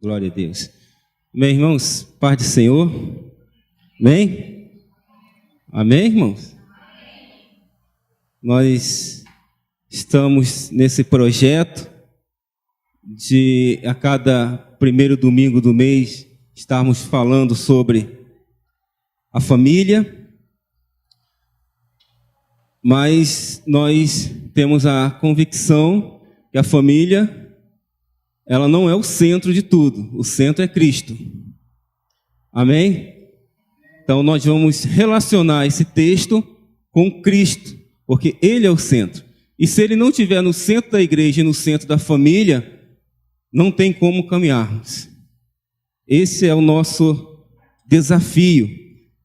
Glória a Deus. Meus irmãos, paz do Senhor. Amém? Amém, irmãos? Nós estamos nesse projeto de, a cada primeiro domingo do mês, estarmos falando sobre a família, mas nós temos a convicção que a família, ela não é o centro de tudo, o centro é Cristo. Amém? Então nós vamos relacionar esse texto com Cristo, porque Ele é o centro. E se Ele não estiver no centro da igreja e no centro da família, não tem como caminharmos. Esse é o nosso desafio,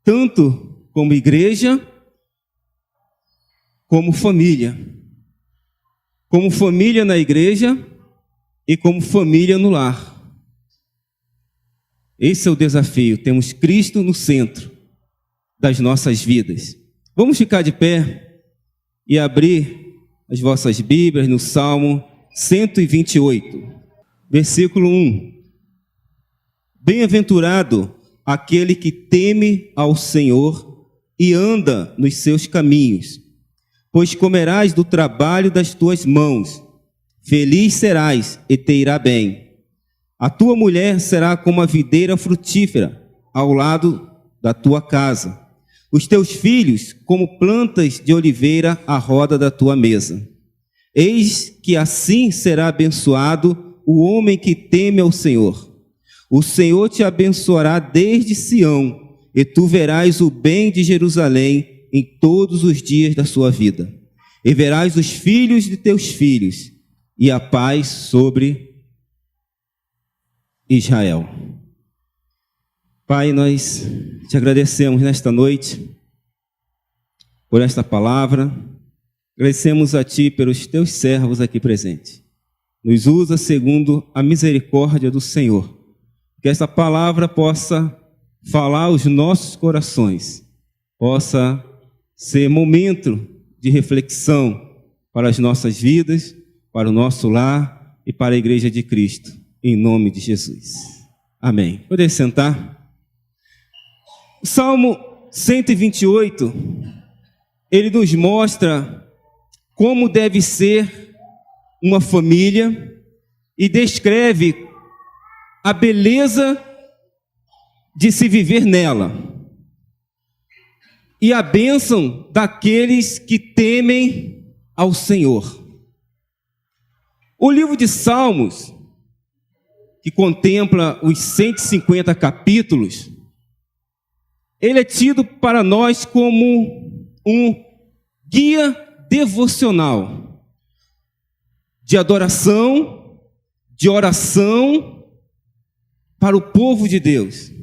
tanto como igreja, como família. Como família na igreja e como família no lar. Esse é o desafio, temos Cristo no centro das nossas vidas. Vamos ficar de pé e abrir as vossas Bíblias no Salmo 128, versículo 1. Bem-aventurado aquele que teme ao Senhor e anda nos seus caminhos, pois comerás do trabalho das tuas mãos. Feliz serás e te irá bem. A tua mulher será como a videira frutífera ao lado da tua casa. Os teus filhos como plantas de oliveira à roda da tua mesa. Eis que assim será abençoado o homem que teme ao Senhor. O Senhor te abençoará desde Sião, e tu verás o bem de Jerusalém em todos os dias da sua vida. E verás os filhos de teus filhos, e a paz sobre Israel. Pai, nós te agradecemos nesta noite por esta palavra. Agradecemos a Ti pelos Teus servos aqui presentes. Nos usa segundo a misericórdia do Senhor. Que esta palavra possa falar aos nossos corações, possa ser momento de reflexão para as nossas vidas, para o nosso lar e para a Igreja de Cristo, em nome de Jesus. Amém. Poder sentar. O Salmo 128, ele nos mostra como deve ser uma família e descreve a beleza de se viver nela e a bênção daqueles que temem ao Senhor. O livro de Salmos, que contempla os 150 capítulos, ele é tido para nós como um guia devocional de adoração, de oração para o povo de Deus.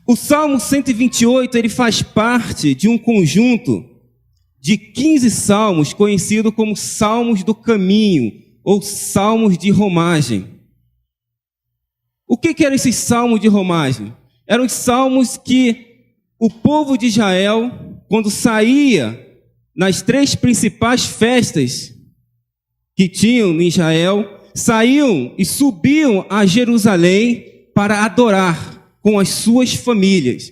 O Salmo 128, ele faz parte de um conjunto de 15 salmos, conhecido como Salmos do Caminho, ou Salmos de Romagem. O que eram esses salmos de romagem? Eram os salmos que o povo de Israel, quando saía nas 3 principais festas que tinham em Israel, saíam e subiam a Jerusalém para adorar com as suas famílias.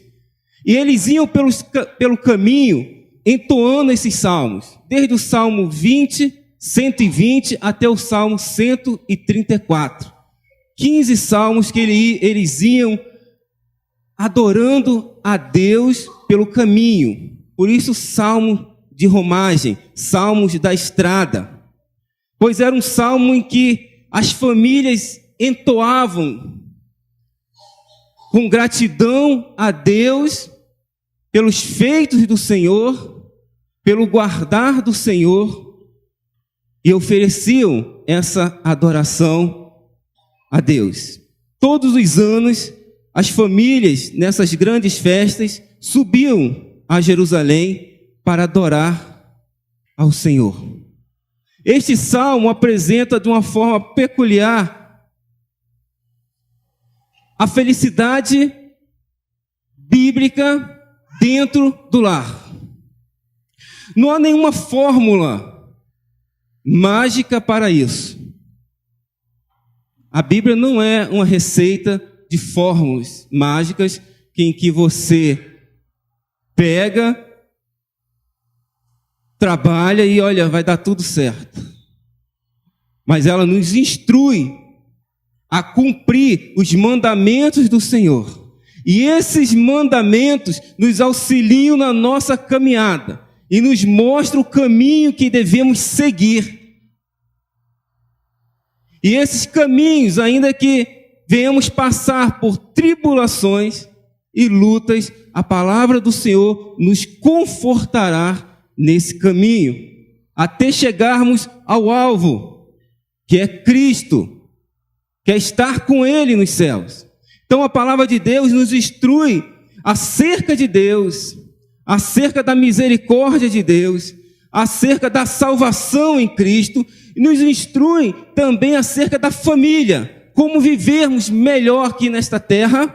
E eles iam pelo caminho entoando esses salmos, desde o Salmo 20, 120 até o Salmo 134. 15 salmos que eles iam adorando a Deus pelo caminho. Por isso, salmo de romagem, salmos da estrada. Pois era um salmo em que as famílias entoavam com gratidão a Deus pelos feitos do Senhor, pelo guardar do Senhor, e ofereciam essa adoração a Deus. Todos os anos, as famílias, nessas grandes festas, subiam a Jerusalém para adorar ao Senhor. Este salmo apresenta de uma forma peculiar a felicidade bíblica dentro do lar. Não há nenhuma fórmula mágica para isso. A Bíblia não é uma receita de fórmulas mágicas em que você pega, trabalha e olha, vai dar tudo certo. Mas ela nos instrui a cumprir os mandamentos do Senhor. E esses mandamentos nos auxiliam na nossa caminhada e nos mostram o caminho que devemos seguir. E esses caminhos, ainda que venhamos passar por tribulações e lutas, a palavra do Senhor nos confortará nesse caminho, até chegarmos ao alvo, que é Cristo, que é estar com Ele nos céus. Então a palavra de Deus nos instrui acerca de Deus, acerca da misericórdia de Deus, acerca da salvação em Cristo, e nos instrui também acerca da família, como vivermos melhor aqui nesta terra,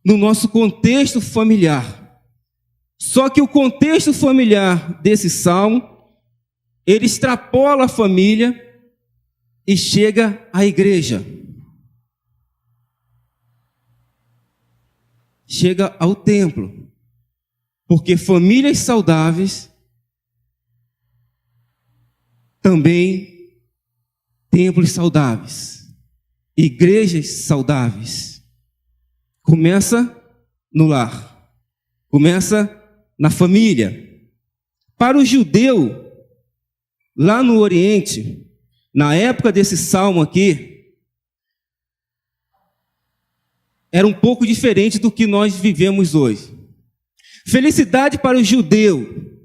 no nosso contexto familiar. Só que o contexto familiar desse salmo, ele extrapola a família e chega à igreja. Chega ao templo. Porque famílias saudáveis também templos saudáveis, igrejas saudáveis. Começa no lar, começa na família. Para o judeu, lá no Oriente, na época desse salmo aqui, era um pouco diferente do que nós vivemos hoje. Felicidade para o judeu,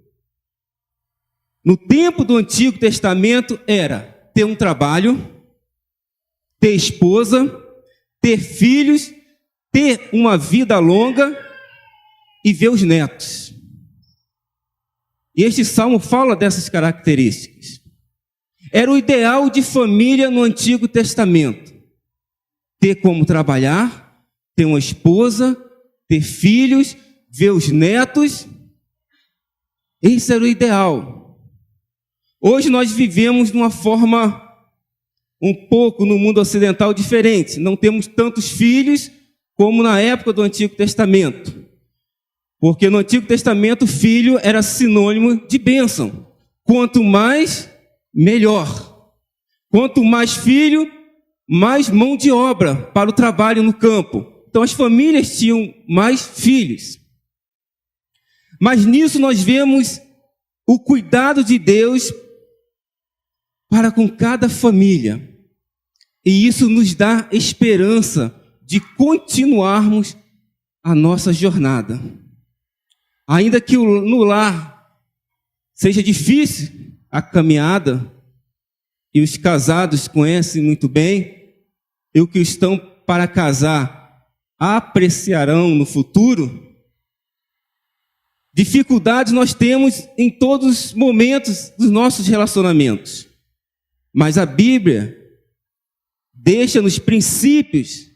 no tempo do Antigo Testamento, era ter um trabalho, ter esposa, ter filhos, ter uma vida longa e ver os netos. E este salmo fala dessas características. Era o ideal de família no Antigo Testamento. Ter como trabalhar, ter uma esposa, ter filhos, ver os netos. Esse era o ideal. Hoje nós vivemos de uma forma um pouco no mundo ocidental diferente. Não temos tantos filhos como na época do Antigo Testamento. Porque no Antigo Testamento, filho era sinônimo de bênção. Quanto mais, melhor. Quanto mais filho, mais mão de obra para o trabalho no campo. Então as famílias tinham mais filhos. Mas nisso nós vemos o cuidado de Deus para com cada família. E isso nos dá esperança de continuarmos a nossa jornada. Ainda que no lar seja difícil a caminhada, e os casados conhecem muito bem, e os que estão para casar apreciarão no futuro, dificuldades nós temos em todos os momentos dos nossos relacionamentos. Mas a Bíblia deixa-nos princípios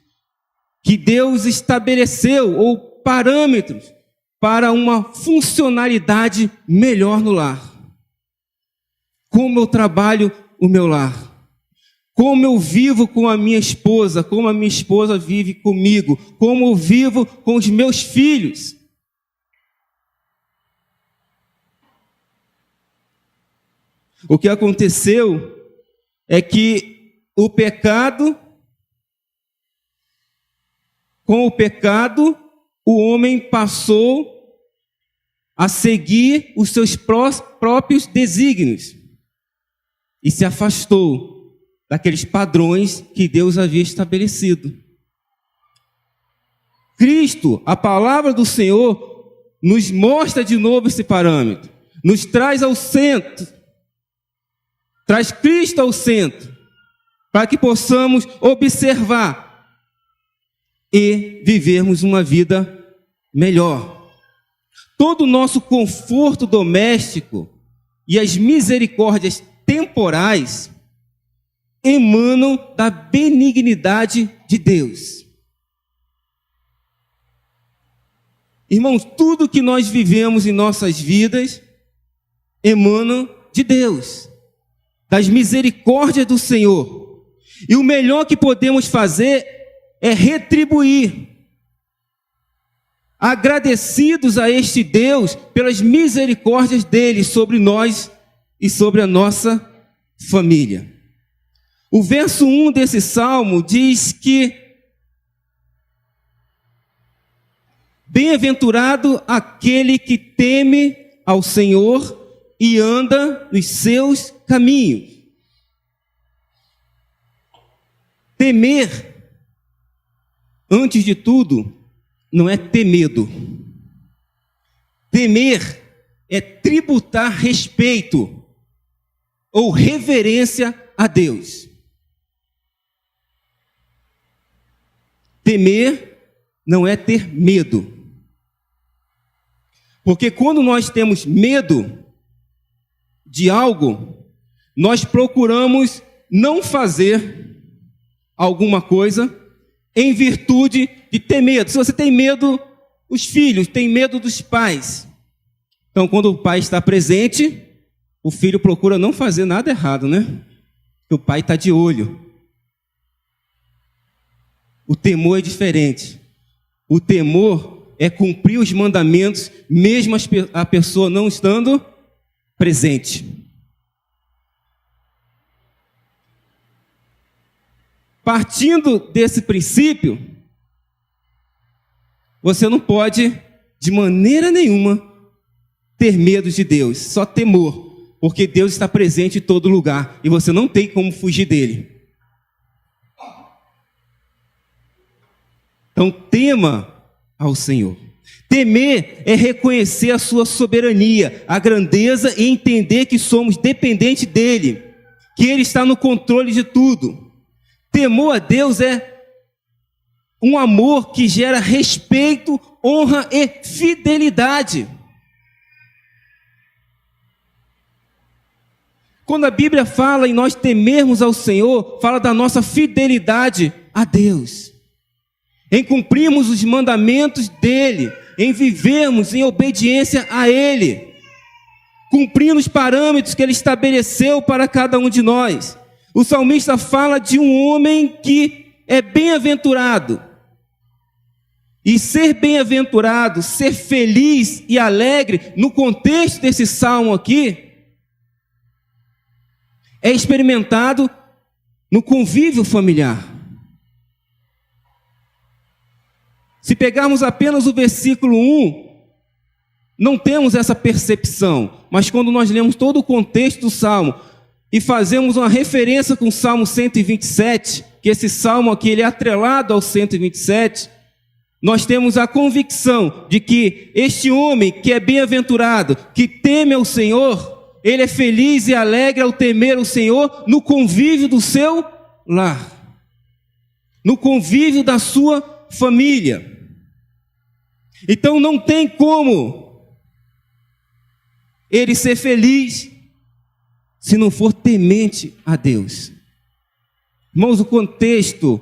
que Deus estabeleceu, ou parâmetros, para uma funcionalidade melhor no lar. Como eu trabalho o meu lar. Como eu vivo com a minha esposa, como a minha esposa vive comigo. Como eu vivo com os meus filhos. O que aconteceu é que com o pecado, o homem passou a seguir os seus próprios desígnios e se afastou daqueles padrões que Deus havia estabelecido. Cristo, a palavra do Senhor, nos mostra de novo esse parâmetro, nos traz ao centro, traz Cristo ao centro, para que possamos observar e vivermos uma vida melhor. Todo o nosso conforto doméstico e as misericórdias temporais emanam da benignidade de Deus. Irmãos, tudo que nós vivemos em nossas vidas emana de Deus, das misericórdias do Senhor. E o melhor que podemos fazer é retribuir, agradecidos a este Deus pelas misericórdias dele sobre nós e sobre a nossa família. O verso 1 desse salmo diz que bem-aventurado aquele que teme ao Senhor e anda nos seus caminhos. Temer, antes de tudo, não é ter medo. Temer é tributar respeito ou reverência a Deus. Temer não é ter medo. Porque quando nós temos medo de algo, nós procuramos não fazer alguma coisa em virtude de ter medo. Se você tem medo, os filhos têm medo dos pais. Então, quando o pai está presente, o filho procura não fazer nada errado, né? Porque o pai está de olho. O temor é diferente. O temor é cumprir os mandamentos, mesmo a pessoa não estando presente. Partindo desse princípio, você não pode, de maneira nenhuma, ter medo de Deus, só temor, porque Deus está presente em todo lugar e você não tem como fugir dele. Então, tema ao Senhor. Temer é reconhecer a sua soberania, a grandeza e entender que somos dependentes dele, que ele está no controle de tudo. Temor a Deus é um amor que gera respeito, honra e fidelidade. Quando a Bíblia fala em nós temermos ao Senhor, fala da nossa fidelidade a Deus, em cumprirmos os mandamentos dele, em vivermos em obediência a ele, cumprindo os parâmetros que ele estabeleceu para cada um de nós. O salmista fala de um homem que é bem-aventurado. E ser bem-aventurado, ser feliz e alegre, no contexto desse salmo aqui, é experimentado no convívio familiar. Se pegarmos apenas o versículo 1, não temos essa percepção, mas quando nós lemos todo o contexto do salmo e fazemos uma referência com o Salmo 127, que esse salmo aqui ele é atrelado ao 127, nós temos a convicção de que este homem que é bem-aventurado, que teme ao Senhor, ele é feliz e alegre ao temer o Senhor no convívio do seu lar, no convívio da sua família. Então não tem como ele ser feliz se não for temente a Deus. Irmãos, o contexto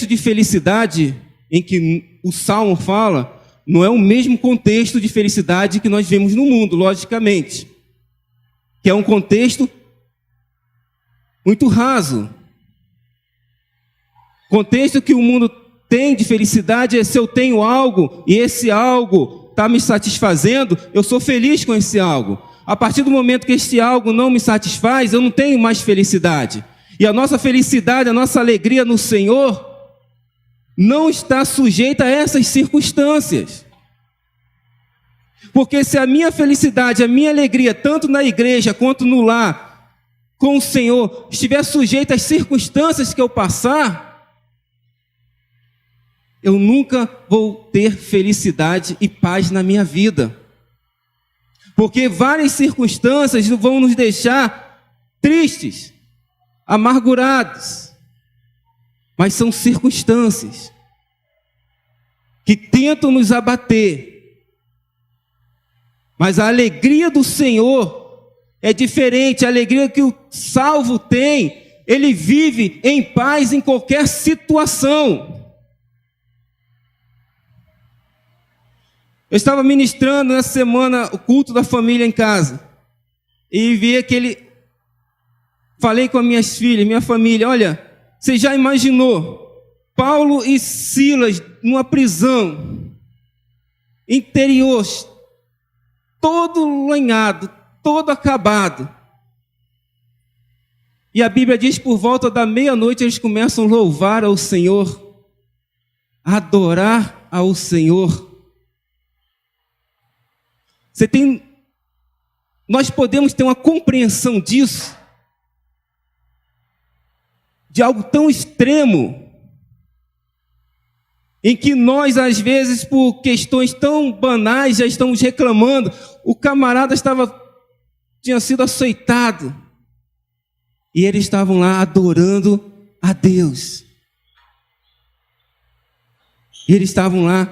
de felicidade em que o Salmo fala, não é o mesmo contexto de felicidade que nós vemos no mundo, logicamente. Que é um contexto muito raso. O contexto que o mundo tem de felicidade é se eu tenho algo e esse algo está me satisfazendo, eu sou feliz com esse algo. A partir do momento que este algo não me satisfaz, eu não tenho mais felicidade. E a nossa felicidade, a nossa alegria no Senhor não está sujeita a essas circunstâncias. Porque se a minha felicidade, a minha alegria, tanto na igreja quanto no lar, com o Senhor, estiver sujeita às circunstâncias que eu passar, eu nunca vou ter felicidade e paz na minha vida. Porque várias circunstâncias vão nos deixar tristes, amargurados. Mas são circunstâncias que tentam nos abater. Mas a alegria do Senhor é diferente. A alegria que o salvo tem, ele vive em paz em qualquer situação. Eu estava ministrando nessa semana o culto da família em casa. E vi falei com as minhas filhas, minha família, olha, você já imaginou Paulo e Silas numa prisão interior, todo lanhado, todo acabado. E a Bíblia diz, por volta da meia-noite, eles começam a louvar ao Senhor, a adorar ao Senhor. Nós podemos ter uma compreensão disso, de algo tão extremo, em que nós, às vezes, por questões tão banais, já estamos reclamando. O camarada tinha sido açoitado, e eles estavam lá adorando a Deus. E eles estavam lá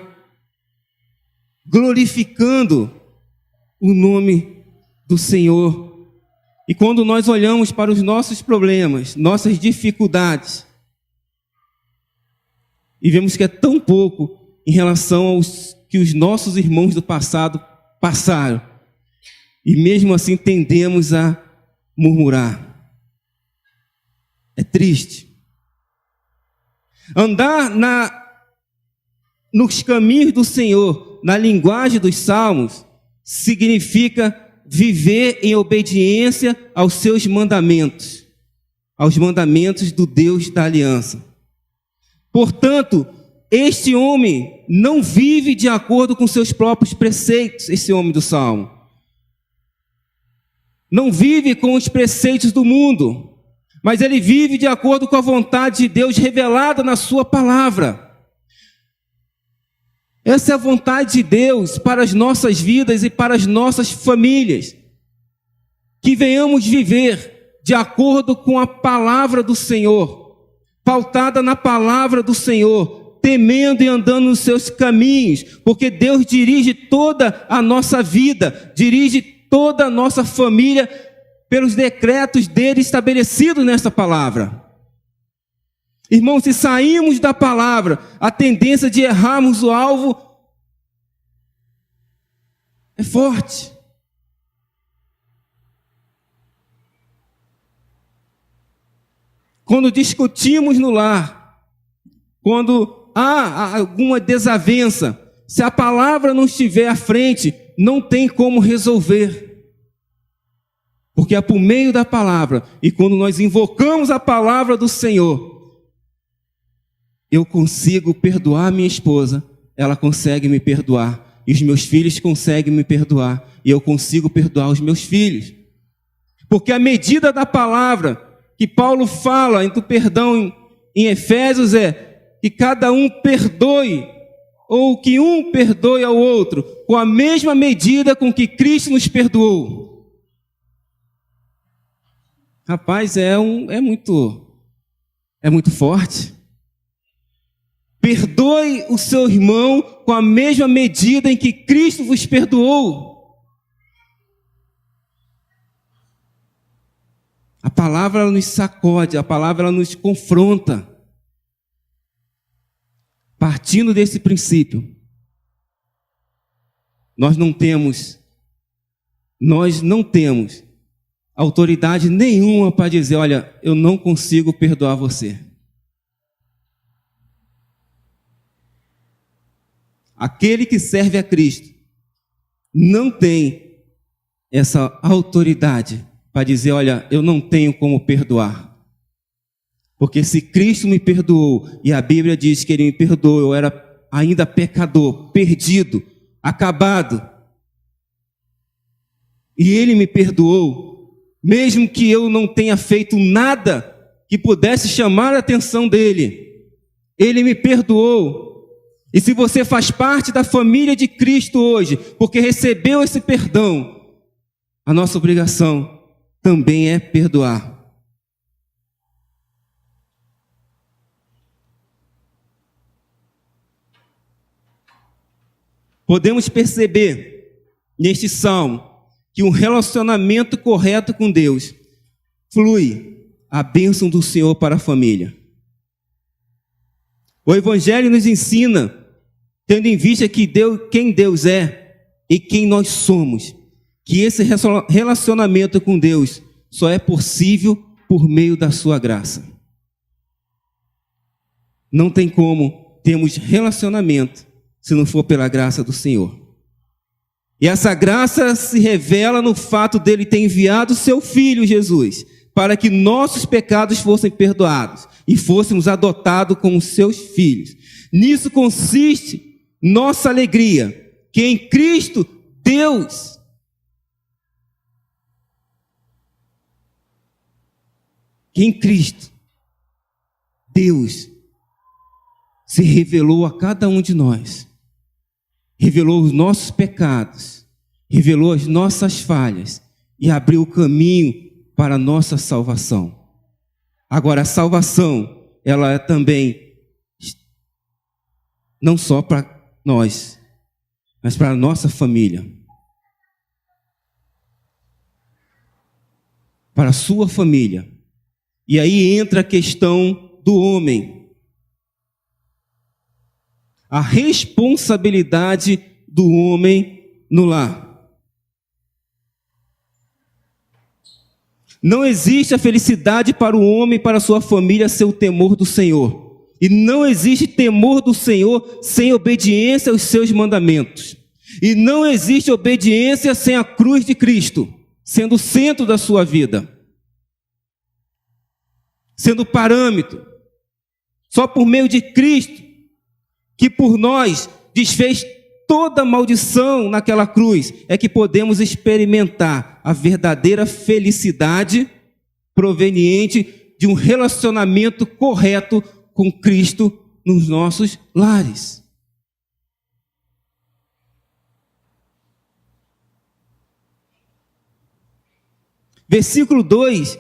glorificando o nome do Senhor. E quando nós olhamos para os nossos problemas, nossas dificuldades, e vemos que é tão pouco em relação aos que os nossos irmãos do passado passaram, e mesmo assim tendemos a murmurar. É triste. Andar nos caminhos do Senhor, na linguagem dos Salmos, significa viver em obediência aos seus mandamentos, aos mandamentos do Deus da aliança. Portanto, este homem não vive de acordo com seus próprios preceitos, esse homem do Salmo. Não vive com os preceitos do mundo, mas ele vive de acordo com a vontade de Deus revelada na sua palavra. Essa é a vontade de Deus para as nossas vidas e para as nossas famílias. Que venhamos viver de acordo com a palavra do Senhor, pautada na palavra do Senhor, temendo e andando nos seus caminhos, porque Deus dirige toda a nossa vida, dirige toda a nossa família pelos decretos dele estabelecidos nessa palavra. Irmãos, se sairmos da palavra, a tendência de errarmos o alvo é forte. Quando discutimos no lar, quando há alguma desavença, se a palavra não estiver à frente, não tem como resolver. Porque é por meio da palavra, e quando nós invocamos a palavra do Senhor, eu consigo perdoar minha esposa, ela consegue me perdoar, e os meus filhos conseguem me perdoar, e eu consigo perdoar os meus filhos. Porque a medida da palavra que Paulo fala do perdão em Efésios é que cada um perdoe, ou que um perdoe ao outro, com a mesma medida com que Cristo nos perdoou. Rapaz, é muito forte. Perdoe o seu irmão com a mesma medida em que Cristo vos perdoou. A palavra ela nos sacode, a palavra ela nos confronta. Partindo desse princípio, nós não temos autoridade nenhuma para dizer, olha, eu não consigo perdoar você. Aquele que serve a Cristo não tem essa autoridade para dizer, olha, eu não tenho como perdoar. Porque se Cristo me perdoou, e a Bíblia diz que Ele me perdoou, eu era ainda pecador, perdido, acabado, e Ele me perdoou, mesmo que eu não tenha feito nada que pudesse chamar a atenção dEle, Ele me perdoou. E se você faz parte da família de Cristo hoje, porque recebeu esse perdão, a nossa obrigação também é perdoar. Podemos perceber neste salmo que um relacionamento correto com Deus flui a bênção do Senhor para a família. O Evangelho nos ensina, tendo em vista quem Deus é e quem nós somos, que esse relacionamento com Deus só é possível por meio da sua graça. Não tem como termos relacionamento se não for pela graça do Senhor. E essa graça se revela no fato dele ter enviado o seu Filho Jesus, para que nossos pecados fossem perdoados e fôssemos adotados como seus filhos. Nisso consiste nossa alegria, que em Cristo Deus se revelou a cada um de nós, revelou os nossos pecados, revelou as nossas falhas e abriu o caminho para a nossa salvação. Agora, a salvação, ela é também não só para nós, mas para a nossa família. Para a sua família. E aí entra a questão do homem. A responsabilidade do homem no lar. Não existe a felicidade para o homem e para a sua família sem o temor do Senhor. E não existe temor do Senhor sem obediência aos seus mandamentos. E não existe obediência sem a cruz de Cristo, sendo o centro da sua vida. Sendo parâmetro. Só por meio de Cristo, que por nós desfez toda maldição naquela cruz, é que podemos experimentar a verdadeira felicidade proveniente de um relacionamento correto com Cristo nos nossos lares. Versículo 2,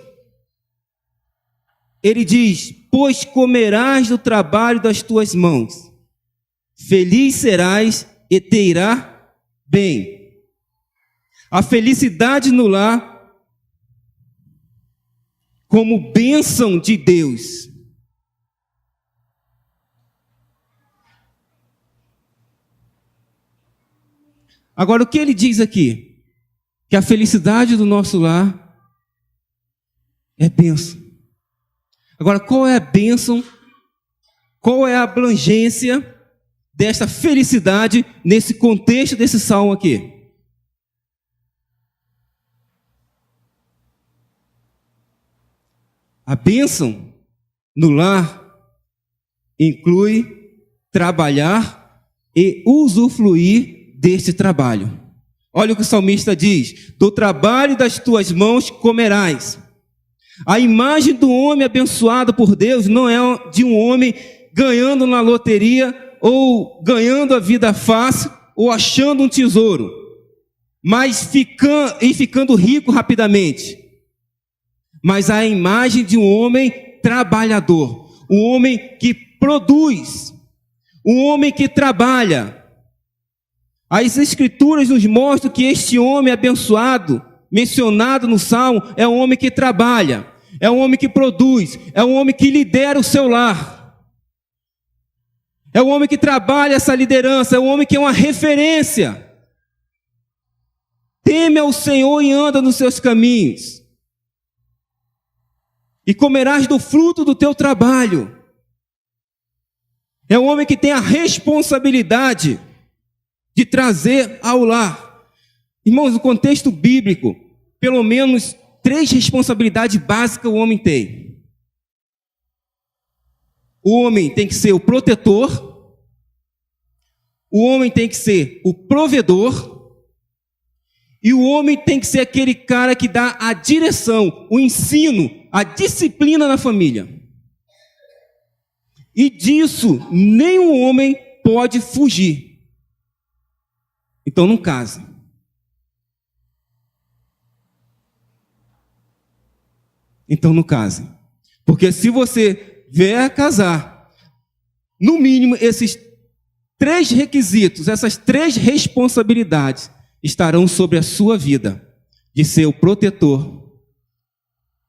ele diz: pois comerás do trabalho das tuas mãos, feliz serás e te irá bem. A felicidade no lar como bênção de Deus. Agora, o que ele diz aqui? Que a felicidade do nosso lar é bênção. Agora, qual é a bênção? Qual é a abrangência desta felicidade nesse contexto desse salmo aqui? A bênção no lar inclui trabalhar e usufruir deste trabalho. Olha o que o salmista diz: do trabalho das tuas mãos comerás. A imagem do homem abençoado por Deus não é de um homem ganhando na loteria ou ganhando a vida fácil ou achando um tesouro, mas ficando rico rapidamente. Mas a imagem de um homem trabalhador, um homem que produz, um homem que trabalha. As Escrituras nos mostram que este homem abençoado, mencionado no Salmo, é um homem que trabalha, é um homem que produz, é um homem que lidera o seu lar. É um homem que trabalha essa liderança, é um homem que é uma referência. Teme ao Senhor e anda nos seus caminhos. E comerás do fruto do teu trabalho. É um homem que tem a responsabilidade de trazer ao lar. Irmãos, no contexto bíblico, pelo menos 3 responsabilidades básicas o homem tem. O homem tem que ser o protetor, o homem tem que ser o provedor, e o homem tem que ser aquele cara que dá a direção, o ensino, a disciplina na família. E disso nenhum homem pode fugir. Então não case. Então não case. Porque se você vier a casar, no mínimo esses 3 requisitos, essas 3 responsabilidades estarão sobre a sua vida. De ser o protetor,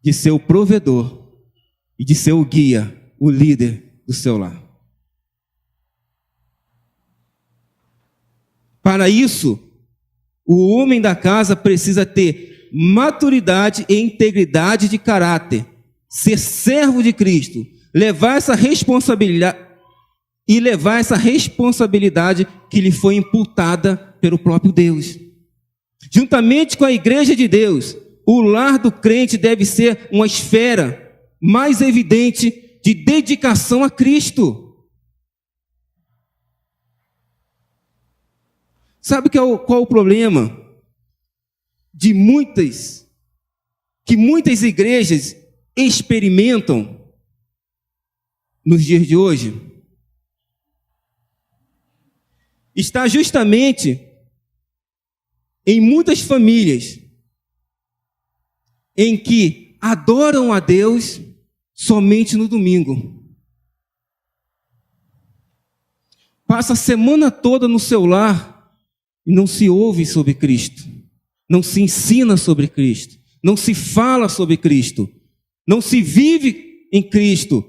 de ser o provedor e de ser o guia, o líder do seu lar. Para isso, o homem da casa precisa ter maturidade e integridade de caráter ser servo de Cristo, levar essa responsabilidade que lhe foi imputada pelo próprio Deus. Juntamente com a igreja de Deus, o lar do crente deve ser uma esfera mais evidente de dedicação a Cristo. Sabe qual o problema de muitas igrejas experimentam nos dias de hoje? Está justamente em muitas famílias em que adoram a Deus somente no domingo. Passa a semana toda no seu lar e não se ouve sobre Cristo, não se ensina sobre Cristo, não se fala sobre Cristo, não se vive em Cristo,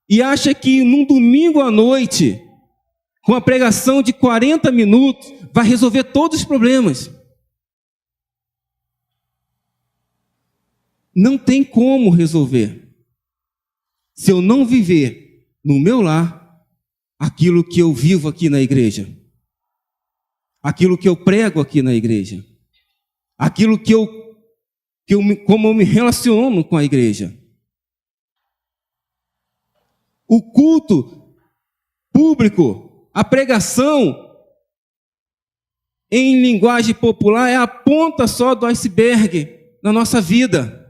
e acha que num domingo à noite, com a pregação de 40 minutos, vai resolver todos os problemas. Não tem como resolver se eu não viver no meu lar aquilo que eu vivo aqui na igreja, aquilo que eu prego aqui na igreja, aquilo como eu me relaciono com a igreja. O culto público, a pregação em linguagem popular é a ponta só do iceberg na nossa vida.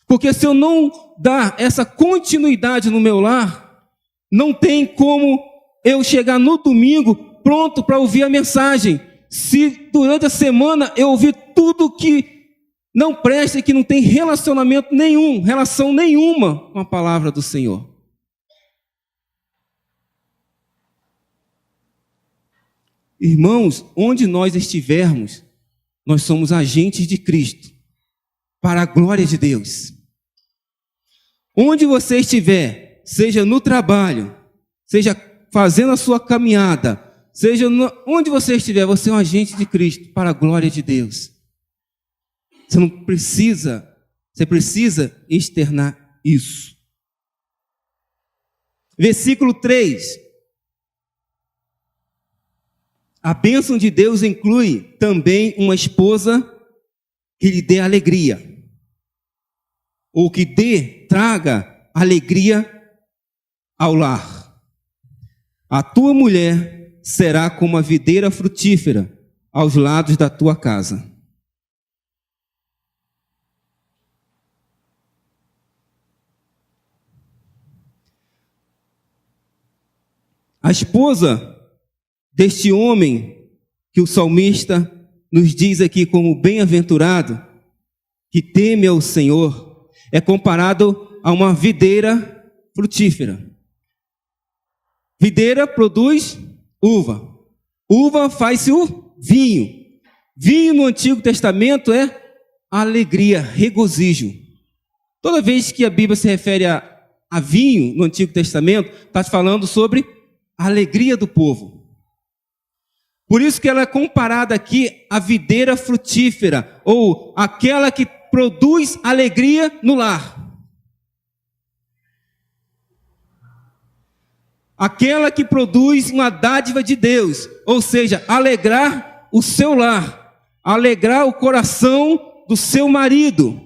Porque se eu não dar essa continuidade no meu lar, não tem como eu chegar no domingo pronto para ouvir a mensagem. Se durante a semana eu ouvir tudo que não presta e que não tem relacionamento nenhum, relação nenhuma com a palavra do Senhor. Irmãos, onde nós estivermos, nós somos agentes de Cristo, para a glória de Deus. Onde você estiver, seja no trabalho, seja fazendo a sua caminhada, onde você estiver, você é um agente de Cristo, para a glória de Deus. Você precisa externar isso. Versículo 3. A bênção de Deus inclui também uma esposa que lhe dê alegria, ou que traga alegria ao lar. A tua mulher será como a videira frutífera aos lados da tua casa. A esposa deste homem que o salmista nos diz aqui como bem-aventurado, que teme ao Senhor, é comparado a uma videira frutífera. Videira produz uva. Uva faz-se o vinho. Vinho no Antigo Testamento é alegria, regozijo. Toda vez que a Bíblia se refere a vinho no Antigo Testamento, está falando sobre a alegria do povo. Por isso que ela é comparada aqui à videira frutífera, ou aquela que produz alegria no lar. Aquela que produz uma dádiva de Deus, ou seja, alegrar o seu lar, alegrar o coração do seu marido.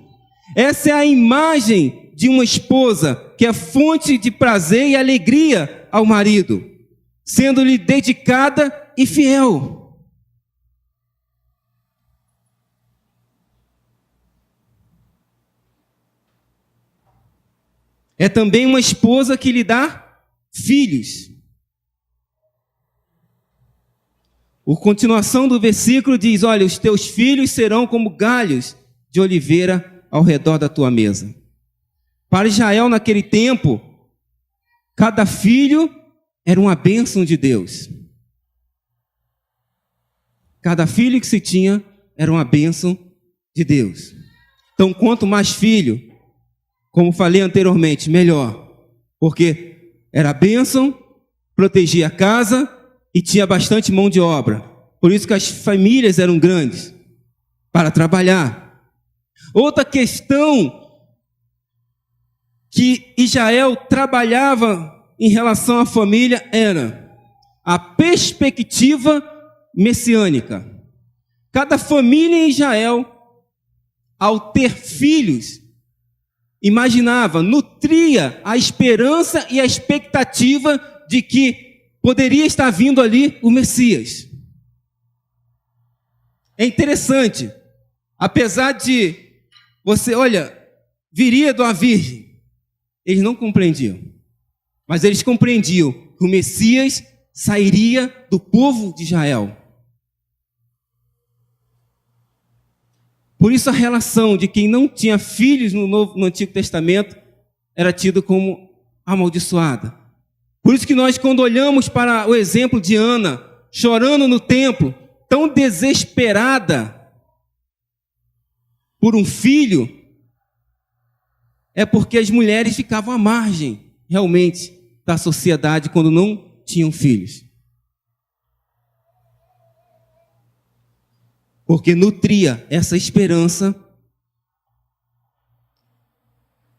Essa é a imagem de uma esposa que é fonte de prazer e alegria ao marido, sendo-lhe dedicada e fiel. É também uma esposa que lhe dá filhos. A continuação do versículo diz: olha, os teus filhos serão como galhos de oliveira ao redor da tua mesa. Para Israel naquele tempo, cada filho era uma bênção de Deus. Cada filho que se tinha era uma bênção de Deus. Então, quanto mais filho, como falei anteriormente, melhor. Porque era bênção, protegia a casa e tinha bastante mão de obra. Por isso que as famílias eram grandes para trabalhar. Outra questão que Israel trabalhava em relação à família era a perspectiva messiânica. Cada família em Israel, ao ter filhos, imaginava, nutria a esperança e a expectativa de que poderia estar vindo ali o Messias. É interessante, apesar de viria de uma virgem, eles não compreendiam, mas eles compreendiam que o Messias sairia do povo de Israel. Por isso a relação de quem não tinha filhos no Antigo Testamento era tido como amaldiçoada. Por isso que nós, quando olhamos para o exemplo de Ana, chorando no templo, tão desesperada por um filho, é porque as mulheres ficavam à margem, realmente, da sociedade quando não tinham filhos. Porque nutria essa esperança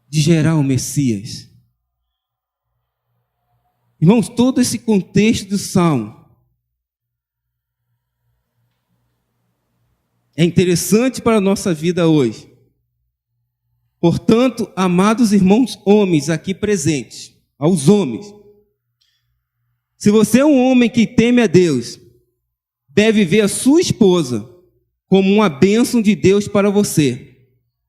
de gerar o Messias. Irmãos, todo esse contexto do Salmo é interessante para a nossa vida hoje. Portanto, amados irmãos homens aqui presentes, aos homens, se você é um homem que teme a Deus, deve ver a sua esposa como uma bênção de Deus para você.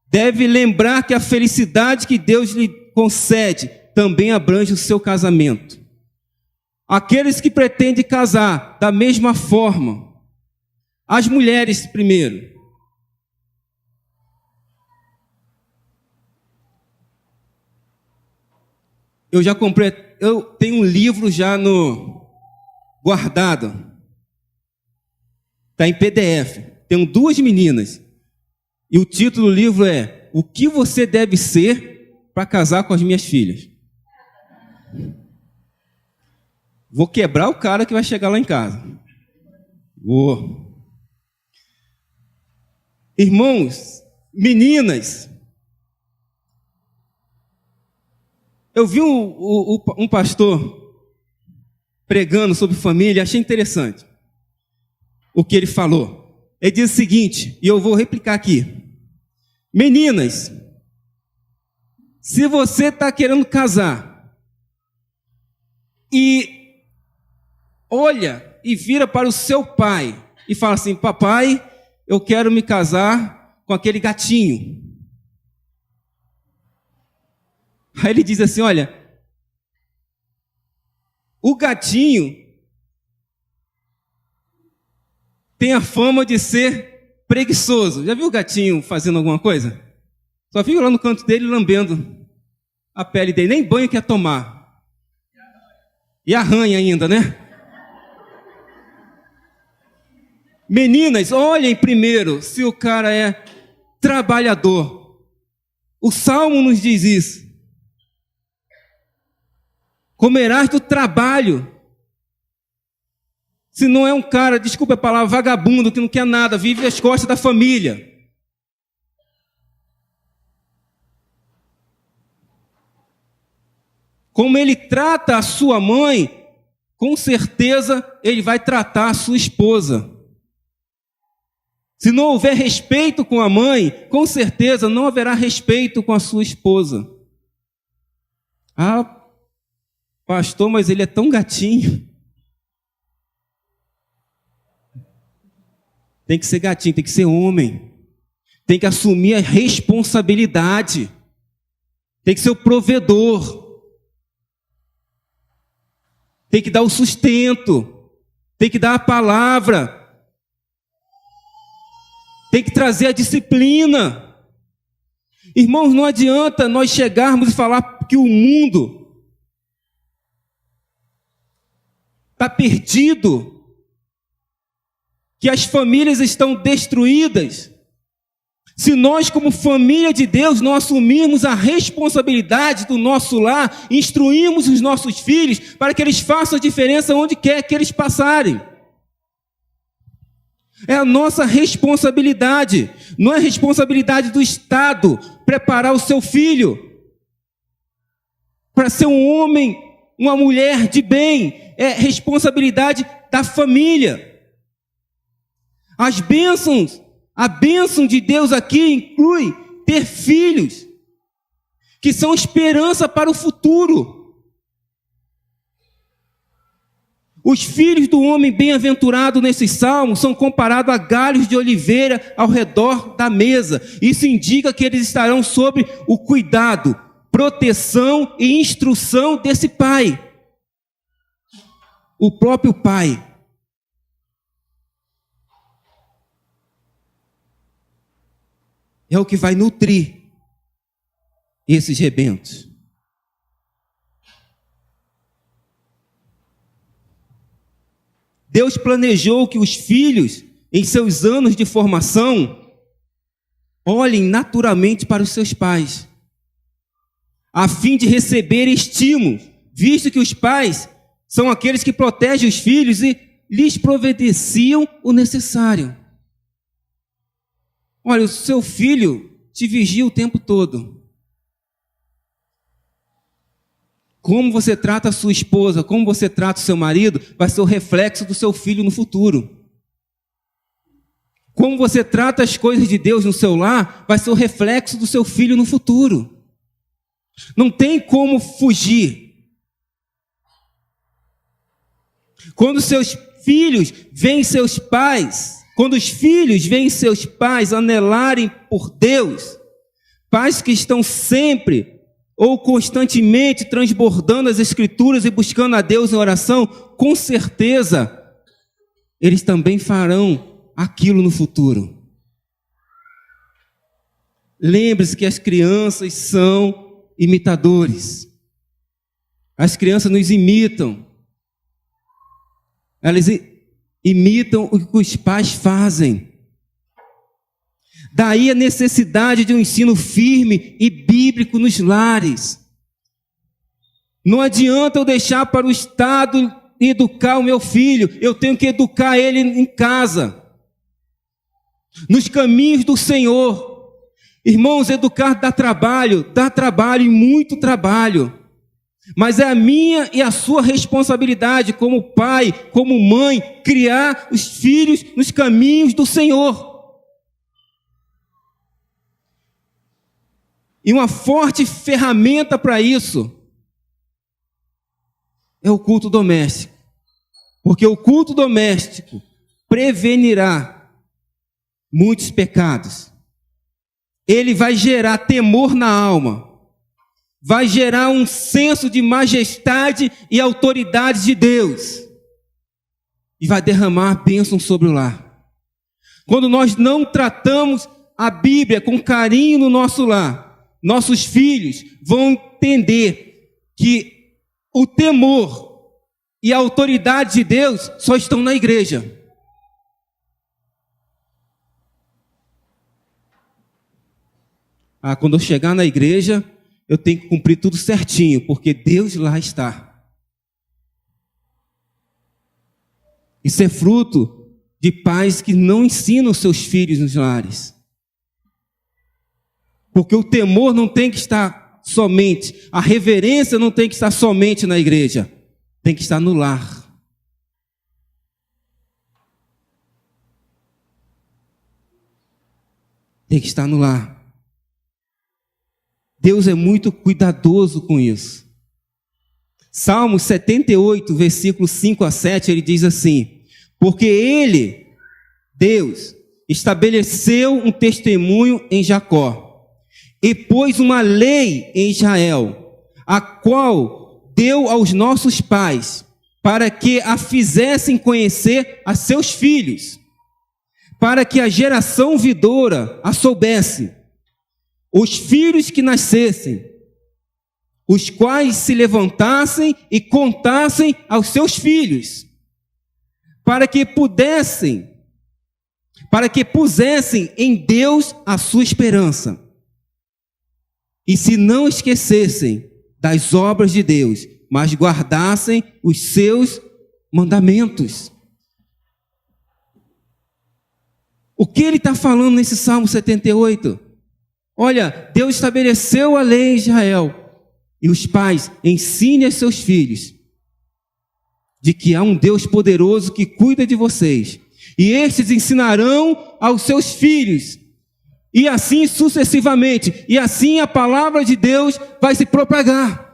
Deve lembrar que a felicidade que Deus lhe concede também abrange o seu casamento. Aqueles que pretendem casar da mesma forma, as mulheres primeiro. Eu tenho um livro já guardado. Está em PDF. Tenho 2 meninas. E o título do livro é O que você deve ser para casar com as minhas filhas. Vou quebrar o cara que vai chegar lá em casa. Vou. Irmãos, meninas, eu vi um pastor pregando sobre família, achei interessante o que ele falou. Ele diz o seguinte, e eu vou replicar aqui. Meninas, se você está querendo casar e olha e vira para o seu pai e fala assim, papai, eu quero me casar com aquele gatinho. Aí ele diz assim, olha, o gatinho tem a fama de ser preguiçoso. Já viu o gatinho fazendo alguma coisa? Só fica lá no canto dele lambendo a pele dele, nem banho quer tomar. E arranha ainda, né? Meninas, olhem primeiro se o cara é trabalhador. O Salmo nos diz isso. Comerás do trabalho. Se não é um cara, desculpa a palavra, vagabundo, que não quer nada, vive às costas da família. Como ele trata a sua mãe, com certeza ele vai tratar a sua esposa. Se não houver respeito com a mãe, com certeza não haverá respeito com a sua esposa. Ah, pastor, mas ele é tão gatinho. Tem que ser gatinho, tem que ser homem. Tem que assumir a responsabilidade. Tem que ser o provedor. Tem que dar o sustento. Tem que dar a palavra. Tem que trazer a disciplina. Irmãos, não adianta nós chegarmos e falar que o mundo está perdido, que as famílias estão destruídas, se nós, como família de Deus, não assumirmos a responsabilidade do nosso lar, instruirmos os nossos filhos para que eles façam a diferença onde quer que eles passarem. É a nossa responsabilidade, não é responsabilidade do Estado preparar o seu filho. para ser um homem, uma mulher de bem, é responsabilidade da família. As bênçãos, a bênção de Deus aqui inclui ter filhos, que são esperança para o futuro. Os filhos do homem bem-aventurado nesses salmos são comparados a galhos de oliveira ao redor da mesa. Isso indica que eles estarão sob o cuidado, proteção e instrução desse pai. O próprio pai. É o que vai nutrir esses rebentos. Deus planejou que os filhos, em seus anos de formação, olhem naturalmente para os seus pais, a fim de receber estímulo, visto que os pais são aqueles que protegem os filhos e lhes providenciam o necessário. Olha, o seu filho te vigia o tempo todo. Como você trata a sua esposa, como você trata o seu marido, vai ser o reflexo do seu filho no futuro. Como você trata as coisas de Deus no seu lar, vai ser o reflexo do seu filho no futuro. Não tem como fugir. Quando seus filhos veem seus pais, quando os filhos veem seus pais anelarem por Deus, pais que estão sempre ou constantemente transbordando as Escrituras e buscando a Deus em oração, com certeza, eles também farão aquilo no futuro. Lembre-se que as crianças são imitadores. As crianças nos imitam. Elas imitam o que os pais fazem. Daí a necessidade de um ensino firme e bíblico nos lares. Não adianta eu deixar para o Estado educar o meu filho, eu tenho que educar ele em casa, nos caminhos do Senhor. Irmãos, educar dá trabalho e muito trabalho. Mas é a minha e a sua responsabilidade como pai, como mãe, criar os filhos nos caminhos do Senhor. E uma forte ferramenta para isso é o culto doméstico. Porque o culto doméstico prevenirá muitos pecados. Ele vai gerar temor na alma. Vai gerar um senso de majestade e autoridade de Deus. E vai derramar bênção sobre o lar. Quando nós não tratamos a Bíblia com carinho no nosso lar, nossos filhos vão entender que o temor e a autoridade de Deus só estão na igreja. Quando eu chegar na igreja, eu tenho que cumprir tudo certinho, porque Deus lá está. Isso é fruto de pais que não ensinam seus filhos nos lares. Porque o temor não tem que estar somente, a reverência não tem que estar somente na igreja, tem que estar no lar. Tem que estar no lar. Deus é muito cuidadoso com isso. Salmo 78, versículos 5 a 7, ele diz assim: porque ele, Deus, estabeleceu um testemunho em Jacó, e pôs uma lei em Israel, a qual deu aos nossos pais, para que a fizessem conhecer a seus filhos, para que a geração vindoura a soubesse, os filhos que nascessem, os quais se levantassem e contassem aos seus filhos, para que pusessem em Deus a sua esperança, e se não esquecessem das obras de Deus, mas guardassem os seus mandamentos. O que ele está falando nesse Salmo 78? Olha, Deus estabeleceu a lei em Israel, E os pais, ensinem a seus filhos de que há um Deus poderoso que cuida de vocês. E estes ensinarão aos seus filhos. E assim sucessivamente. E assim a palavra de Deus vai se propagar.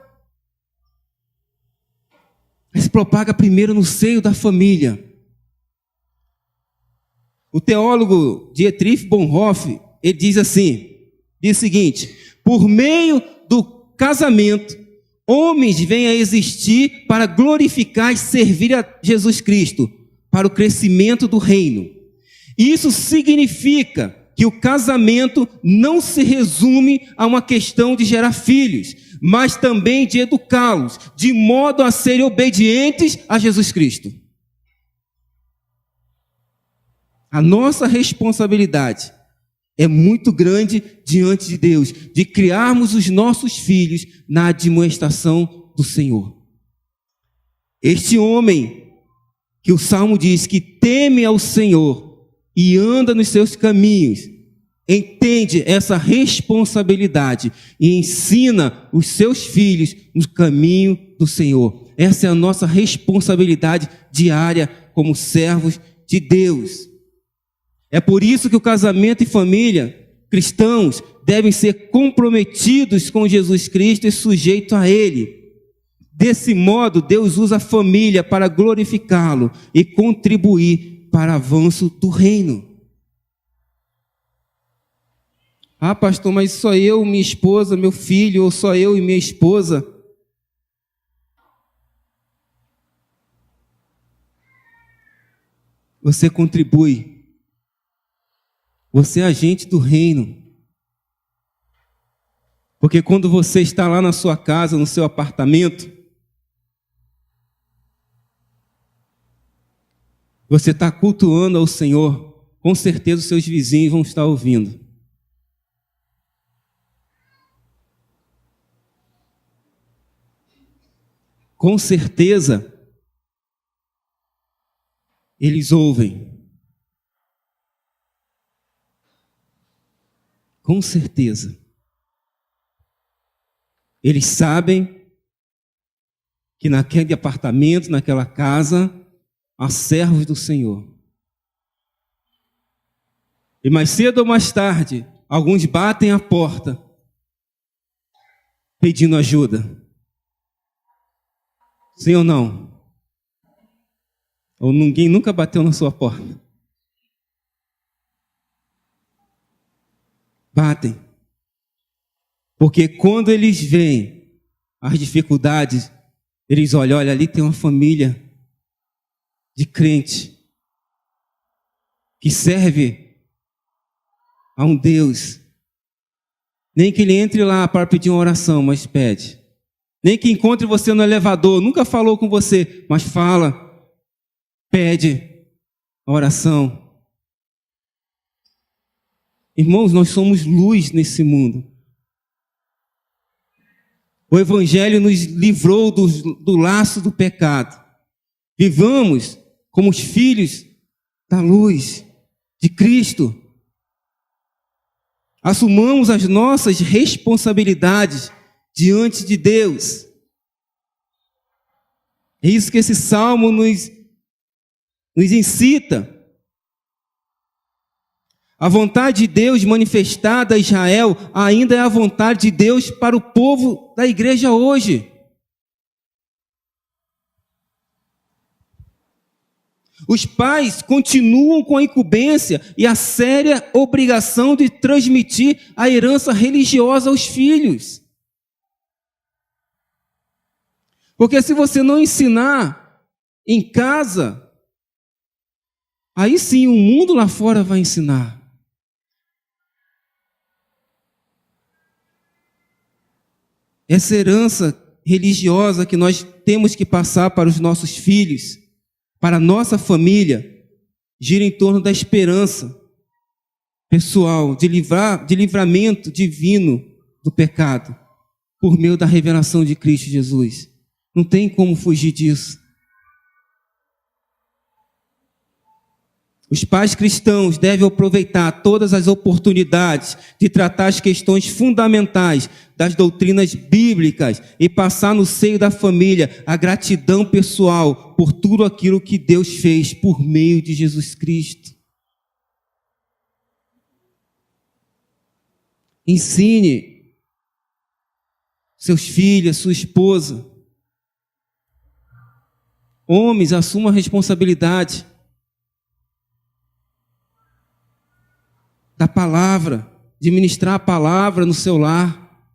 Se propaga primeiro no seio da família. O teólogo Dietrich Bonhoeffer, ele diz o seguinte: por meio do casamento, homens vêm a existir para glorificar e servir a Jesus Cristo, para o crescimento do reino. Isso significa que o casamento não se resume a uma questão de gerar filhos, mas também de educá-los, de modo a serem obedientes a Jesus Cristo. A nossa responsabilidade é muito grande diante de Deus, de criarmos os nossos filhos na admoestação do Senhor. Este homem, que o Salmo diz que teme ao Senhor e anda nos seus caminhos, entende essa responsabilidade e ensina os seus filhos no caminho do Senhor. Essa é a nossa responsabilidade diária como servos de Deus. É por isso que o casamento e família cristãos devem ser comprometidos com Jesus Cristo e sujeitos a Ele. Desse modo, Deus usa a família para glorificá-lo e contribuir para o avanço do reino. Ah, pastor, mas só eu, minha esposa, meu filho, ou só eu e minha esposa? Você contribui. Você é agente do reino. Porque quando você está lá na sua casa, no seu apartamento, você está cultuando ao Senhor, com certeza os seus vizinhos vão estar ouvindo. Com certeza, eles ouvem. Com certeza. Eles sabem que naquele apartamento, naquela casa, há servos do Senhor. E mais cedo ou mais tarde, alguns batem a porta, pedindo ajuda. Sim ou não? Ou ninguém nunca bateu na sua porta? Batem. Porque quando eles veem as dificuldades, eles olham, olha, ali tem uma família de crente que serve a um Deus. Nem que ele entre lá para pedir uma oração, mas pede. Nem que encontre você no elevador, nunca falou com você, mas fala, pede a oração. Irmãos, nós somos luz nesse mundo. O Evangelho nos livrou do laço do pecado. Vivamos como os filhos da luz de Cristo. Assumamos as nossas responsabilidades diante de Deus. É isso que esse salmo nos incita. A vontade de Deus manifestada a Israel ainda é a vontade de Deus para o povo da igreja hoje. Os pais continuam com a incumbência e a séria obrigação de transmitir a herança religiosa aos filhos. Porque se você não ensinar em casa, aí sim o mundo lá fora vai ensinar. Essa herança religiosa que nós temos que passar para os nossos filhos, para a nossa família, gira em torno da esperança pessoal, de livramento divino do pecado, por meio da revelação de Cristo Jesus. Não tem como fugir disso. Os pais cristãos devem aproveitar todas as oportunidades de tratar as questões fundamentais das doutrinas bíblicas e passar no seio da família a gratidão pessoal por tudo aquilo que Deus fez por meio de Jesus Cristo. Ensine seus filhos, sua esposa. Homens, assumam a responsabilidade da palavra, de ministrar a palavra no seu lar,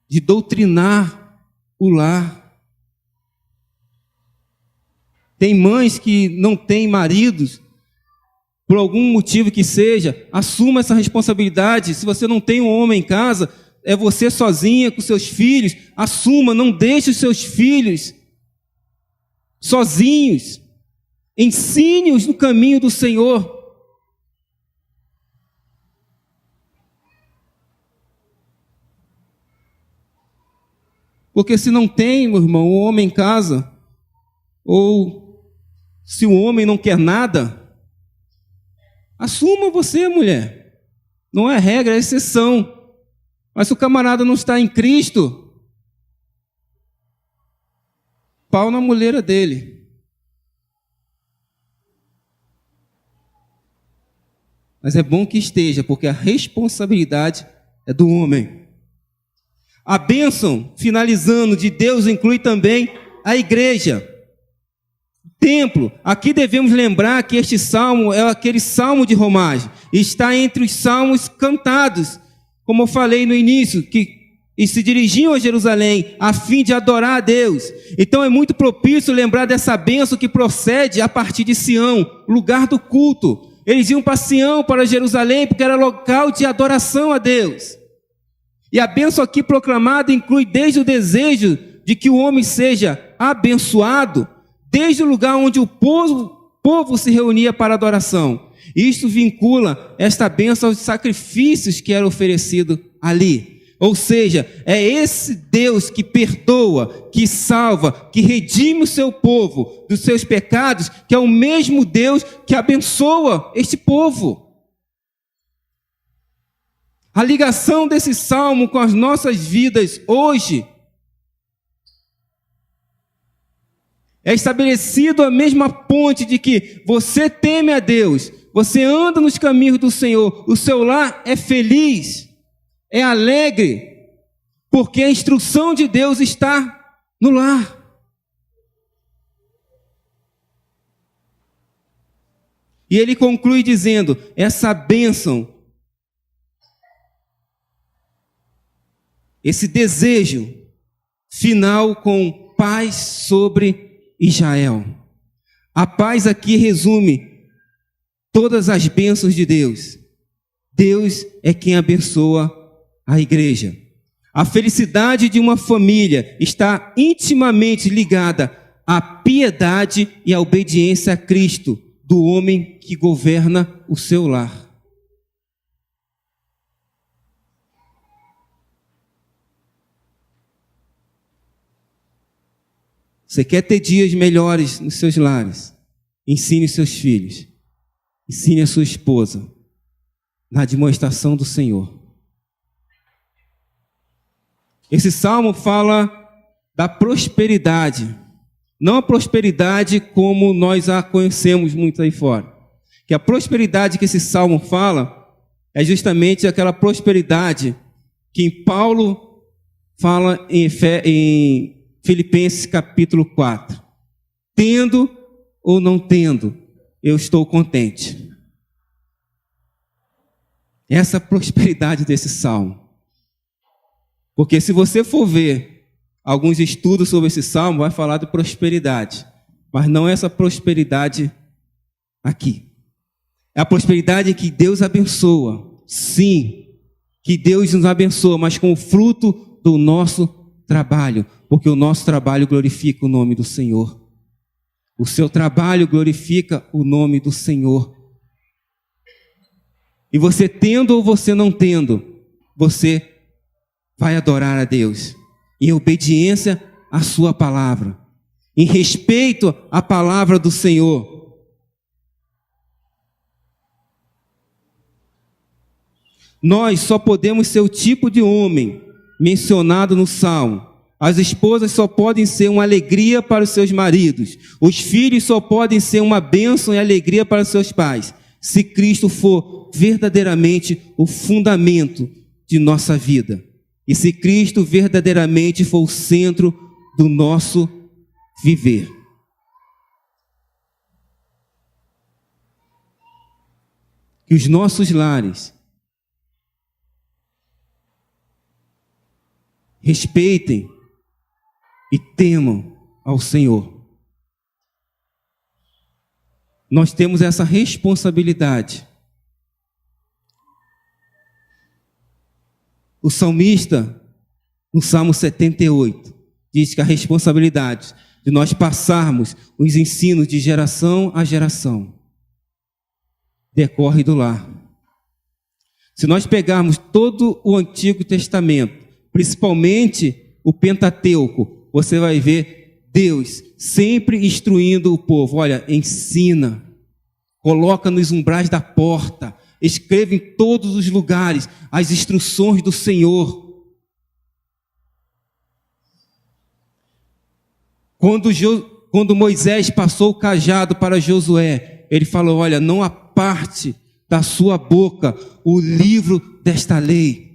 de doutrinar o lar. Tem mães que não têm maridos, por algum motivo que seja, assuma essa responsabilidade. Se você não tem um homem em casa, é você sozinha com seus filhos, assuma, não deixe os seus filhos sozinhos, ensine-os no caminho do Senhor. Porque se não tem, meu irmão, um homem em casa, ou se o homem não quer nada, assuma você, mulher. Não é regra, é exceção. Mas se o camarada não está em Cristo, pau na muleira dele. Mas é bom que esteja, porque a responsabilidade é do homem. A bênção, finalizando, de Deus inclui também a igreja, o templo. Aqui devemos lembrar que este salmo é aquele salmo de romagem, está entre os salmos cantados, como eu falei no início, e se dirigiam a Jerusalém a fim de adorar a Deus. Então é muito propício lembrar dessa bênção que procede a partir de Sião, lugar do culto. Eles iam para Sião, para Jerusalém, porque era local de adoração a Deus. E a bênção aqui proclamada inclui desde o desejo de que o homem seja abençoado, desde o lugar onde o povo se reunia para adoração. Isto vincula esta bênção aos sacrifícios que eram oferecidos ali. Ou seja, é esse Deus que perdoa, que salva, que redime o seu povo dos seus pecados, que é o mesmo Deus que abençoa este povo. A ligação desse salmo com as nossas vidas hoje é estabelecido a mesma ponte de que você teme a Deus, você anda nos caminhos do Senhor, o seu lar é feliz, é alegre, porque a instrução de Deus está no lar. E ele conclui dizendo, essa bênção, esse desejo final com paz sobre Israel. A paz aqui resume todas as bênçãos de Deus. Deus é quem abençoa a igreja. A felicidade de uma família está intimamente ligada à piedade e à obediência a Cristo, do homem que governa o seu lar. Você quer ter dias melhores nos seus lares? Ensine seus filhos. Ensine a sua esposa na demonstração do Senhor. Esse salmo fala da prosperidade. Não a prosperidade como nós a conhecemos muito aí fora. Que a prosperidade que esse salmo fala é justamente aquela prosperidade que Paulo fala em Filipenses capítulo 4. Tendo ou não tendo, eu estou contente. Essa prosperidade desse salmo. Porque se você for ver alguns estudos sobre esse salmo, vai falar de prosperidade. Mas não é essa prosperidade aqui. É a prosperidade que Deus abençoa. Sim, que Deus nos abençoa, mas com o fruto do nosso trabalho. Porque o nosso trabalho glorifica o nome do Senhor. O seu trabalho glorifica o nome do Senhor. E você tendo ou você não tendo, você vai adorar a Deus em obediência à sua palavra, em respeito à palavra do Senhor. Nós só podemos ser o tipo de homem mencionado no Salmo. As esposas só podem ser uma alegria para os seus maridos. Os filhos só podem ser uma bênção e alegria para os seus pais, se Cristo for verdadeiramente o fundamento de nossa vida. E se Cristo verdadeiramente for o centro do nosso viver. Que os nossos lares respeitem e temam ao Senhor. Nós temos essa responsabilidade. O salmista, no Salmo 78, diz que a responsabilidade de nós passarmos os ensinos de geração a geração decorre do lar. Se nós pegarmos todo o Antigo Testamento, principalmente o Pentateuco, você vai ver Deus sempre instruindo o povo. Olha, ensina, coloca nos umbrais da porta, escreva em todos os lugares as instruções do Senhor. Quando Moisés passou o cajado para Josué, ele falou: olha, não aparte da sua boca o livro desta lei.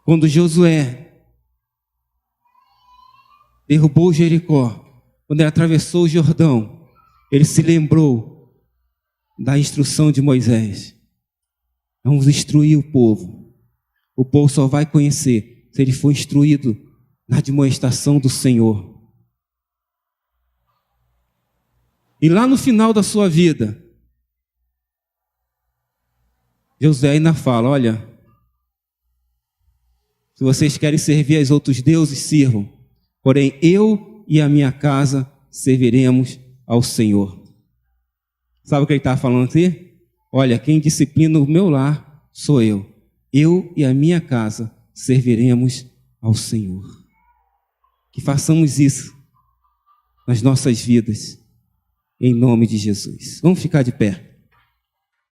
Quando Josué derrubou Jericó, quando ele atravessou o Jordão, ele se lembrou da instrução de Moisés. Vamos instruir o povo. O povo só vai conhecer se ele for instruído na admoestação do Senhor. E lá no final da sua vida, Josué ainda fala: olha, se vocês querem servir aos outros deuses, sirvam. Porém, eu e a minha casa serviremos ao Senhor. Sabe o que ele está falando aqui? Olha, quem disciplina o meu lar sou eu. Eu e a minha casa serviremos ao Senhor. Que façamos isso nas nossas vidas, em nome de Jesus. Vamos ficar de pé.